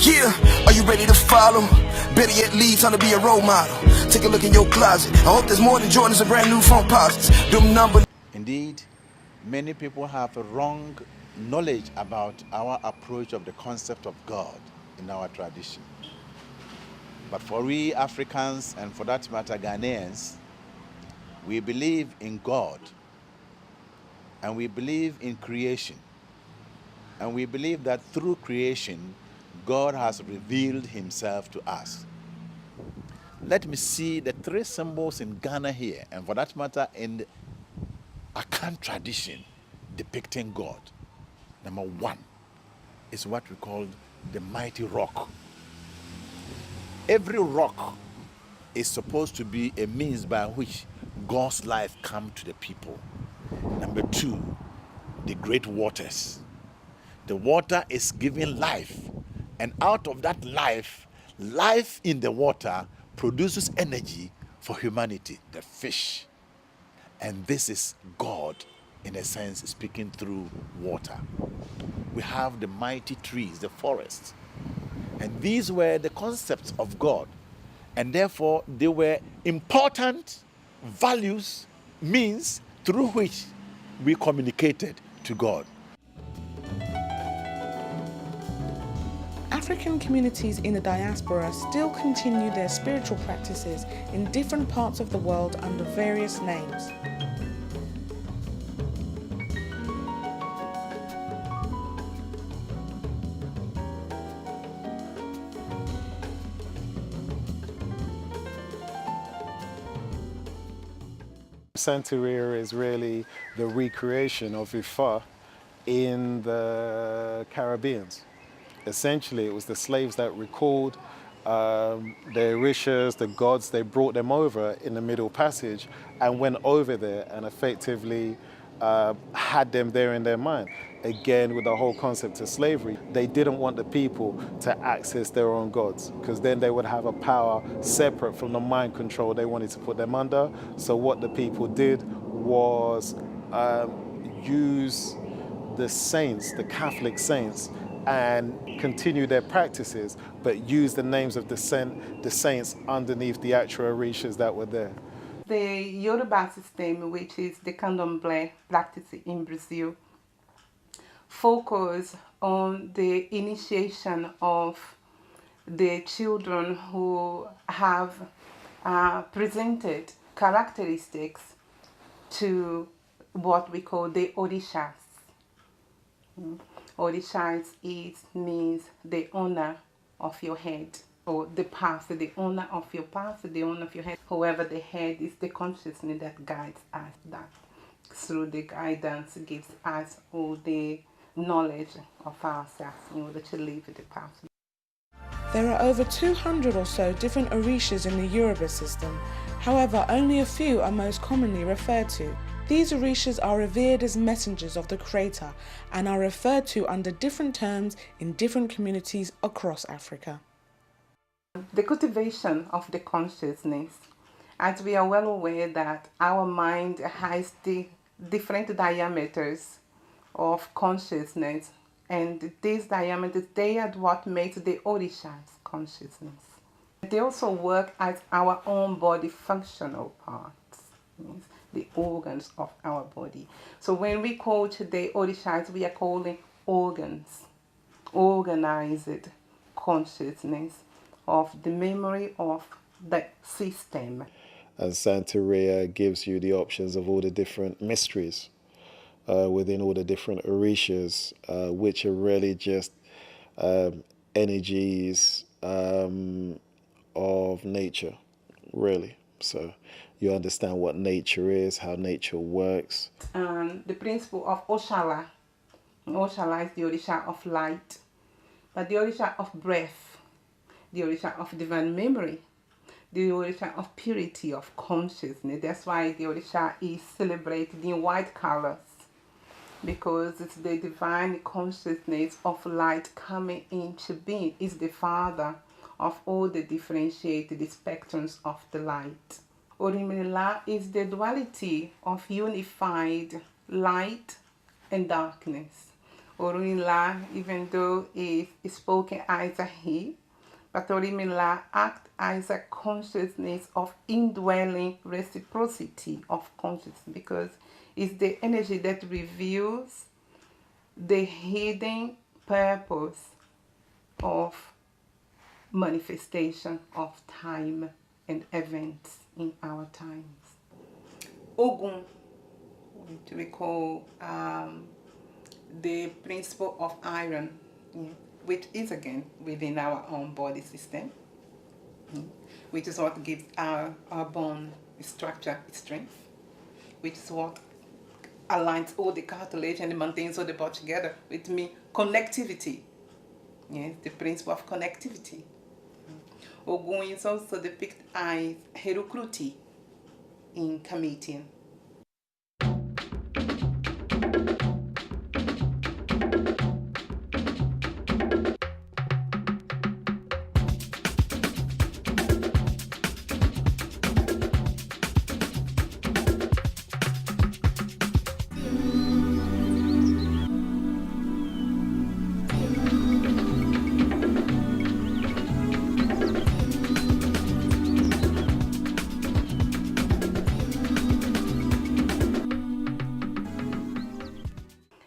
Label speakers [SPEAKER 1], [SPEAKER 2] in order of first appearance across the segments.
[SPEAKER 1] Yeah, are you ready to follow? Better yet, lead, time to be a role model. Take a look in your closet. I hope there's more than Jordans and brand new phone posits. Them numbers.
[SPEAKER 2] Indeed, many people have a wrong knowledge about our approach of the concept of God in our tradition. But for we Africans, and for that matter Ghanaians, we believe in God, and we believe in creation, and we believe that through creation, God has revealed himself to us. Let me see the three symbols in Ghana here, and for that matter in the Akan tradition depicting God. Number one is what we call the mighty rock. Every rock is supposed to be a means by which God's life comes to the people. Number two, the great waters. The water is giving life, and out of that life, life in the water produces energy for humanity, the fish. And this is God, in a sense, speaking through water. We have the mighty trees, the forests. And these were the concepts of God. And therefore, they were important values, means through which we communicated to God.
[SPEAKER 3] African communities in the diaspora still continue their spiritual practices in different parts of the world under various names.
[SPEAKER 4] Santeria is really the recreation of Ifa in the Caribbean. Essentially, it was the slaves that recalled the Orishas, the gods. They brought them over in the Middle Passage and went over there and effectively had them there in their mind. Again, with the whole concept of slavery, they didn't want the people to access their own gods, because then they would have a power separate from the mind control they wanted to put them under. So what the people did was use the saints, the Catholic saints, and continue their practices, but use the names of the saints underneath the actual Orishas that were there.
[SPEAKER 5] The Yoruba system, which is the candomblé practice in Brazil, focus on the initiation of the children who have presented characteristics to what we call the Orishas. Orishas means the owner of your head, or the path, the owner of your path, the owner of your head. However, the head is the consciousness that guides us, that through the guidance gives us all the knowledge of ourselves in order to live the path.
[SPEAKER 3] There are over 200 or so different Orishas in the Yoruba system. However, only a few are most commonly referred to. These Orishas are revered as messengers of the Creator and are referred to under different terms in different communities across Africa.
[SPEAKER 5] The cultivation of the consciousness, as we are well aware that our mind has the different diameters of consciousness, and these diameters, they are what makes the Orishas consciousness. They also work as our own body functional parts, means the organs of our body. So when we quote the Orishas, we are calling organs, organized consciousness of the memory of the system.
[SPEAKER 4] And Santeria gives you the options of all the different mysteries within all the different Orishas, which are really just energies of nature, really. So you understand what nature is, how nature works.
[SPEAKER 5] The principle of Oshala. Oshala is the Orisha of light, but the Orisha of breath, the Orisha of divine memory, the Orisha of purity of consciousness. That's why the Orisha is celebrated in white colors, because it's the divine consciousness of light coming into being. It's the father of all the differentiated spectrums of the light. Orimila is the duality of unified light and darkness. Orunmila, even though it is spoken as a he, but Orunmila acts as a consciousness of indwelling reciprocity of consciousness, because it's the energy that reveals the hidden purpose of manifestation of time and events in our times. Ogun, to recall the principle of iron, which is again within our own body system, which is what gives our bone structure strength, which is what aligns all the cartilage and maintains all the body together, with me connectivity. Yes, the principle of connectivity. Ogun is also depicted as Herukruti in Kamitian.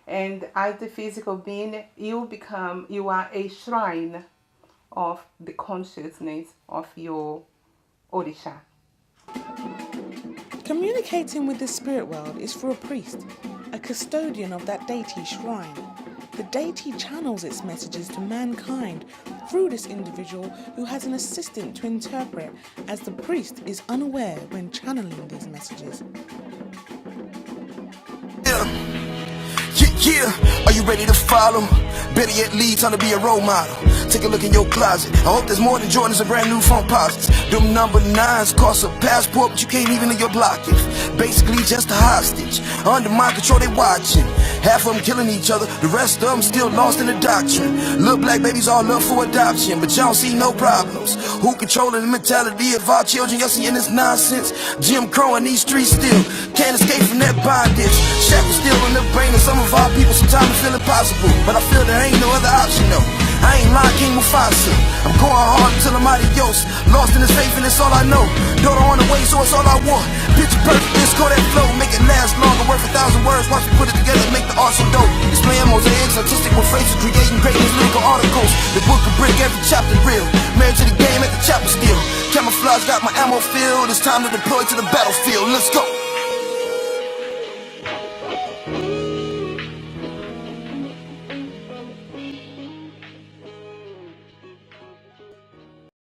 [SPEAKER 5] And as the physical being, you are a shrine of the consciousness of your Orisha.
[SPEAKER 3] Communicating with the spirit world is through a priest, a custodian of that deity shrine. The deity channels its messages to mankind through this individual who has an assistant to interpret, as the priest is unaware when channeling these messages.
[SPEAKER 1] Yeah, are you ready to follow? Better yet, lead, time to be a role model. Take a look in your closet. I hope there's more than Jordans and brand new phone posits. Them number 9s cost a passport, but you can't even in your block it. Basically just a hostage. Under my control, they watching. Half of them killing each other, the rest of them still lost in the doctrine. Little black babies all love for adoption, but y'all see no problems. Who controlling the mentality of our children? Y'all seeing this nonsense? Jim Crow in these streets still can't escape from that bondage. Shackles still in the brain of some of our people. Sometimes it feel impossible, but I feel there ain't no other option though. I ain't lying, King Mufasa. I'm going hard until I'm adios. Lost in this faith and it's all I know. Daughter on the way, so it's all I want. Picture perfect, disco that flow. Make it last longer, worth 1,000 words. Watch me put it together, make the art so dope. Displaying mosaics, artistic with phrases, creating greatness, lyrical articles. The book of brick, every chapter real. Married to the game at the chapel still. Camouflage got my ammo filled. It's time to deploy to the battlefield. Let's go.